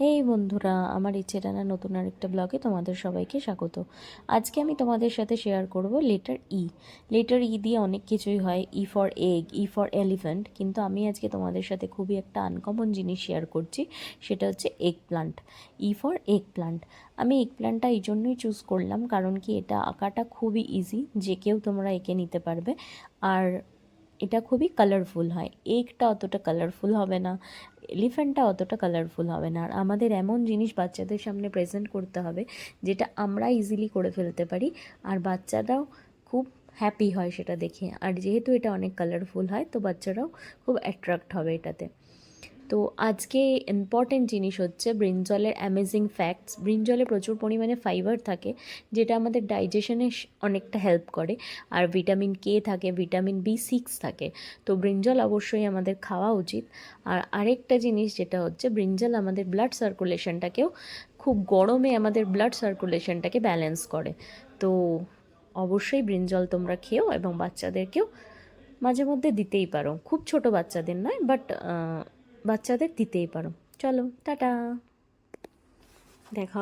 এই বন্ধুরা, আমার ইচ্ছে টানা নতুন আরেকটা ব্লগে তোমাদের সবাইকে স্বাগত। আজকে আমি তোমাদের সাথে শেয়ার করব লেটার ই। লেটার ই দিয়ে অনেক কিছুই হয়, E for egg, E for elephant, কিন্তু আমি আজকে তোমাদের সাথে খুবই একটা আনকমন জিনিস শেয়ার করছি, সেটা হচ্ছে egg plant. E for egg plant. আমি এগ প্লান্টটা এই জন্যই চুজ করলাম কারণ কি এটা আঁকাটা খুবই ইজি, যে কেউ তোমরা এঁকে নিতে পারবে। আর এটা খুবই কালারফুল হয়, এগটা অতটা কালারফুল হবে না, এলিফ্যান্টটা অতটা কালারফুল হবে না। আর আমাদের এমন জিনিস বাচ্চাদের সামনে প্রেজেন্ট করতে হবে যেটা আমরা ইজিলি করে ফেলতে পারি, আর বাচ্চারাও খুব হ্যাপি হয় সেটা দেখে। আর যেহেতু এটা অনেক কালারফুল হয়, তো বাচ্চারাও খুব অ্যাট্রাক্ট হবে এটাতে। তো আজকে ইম্পর্টেন্ট জিনিস হচ্ছে ব্রিঞ্জলের অ্যামেজিং ফ্যাক্টস। ব্রিঞ্জলে প্রচুর পরিমাণে ফাইবার থাকে, যেটা আমাদের ডাইজেশনে অনেকটা হেল্প করে। আর ভিটামিন কে থাকে, ভিটামিন বি6 থাকে। তো ব্রিঞ্জল অবশ্যই আমাদের খাওয়া উচিত। আর আরেকটা জিনিস যেটা হচ্ছে, ব্রিঞ্জল আমাদের ব্লাড সার্কুলেশনটাকেও, খুব গরমে আমাদের ব্লাড সার্কুলেশনটাকে ব্যালেন্স করে। তো অবশ্যই ব্রিঞ্জল তোমরা খেও, এবং বাচ্চাদেরকেও মাঝে মধ্যে দিতেই পারো। খুব ছোট বাচ্চাদের নয়, বাট বাচ্চাদের দিতেই পারো। চলো, টাটা, দেখা হবে।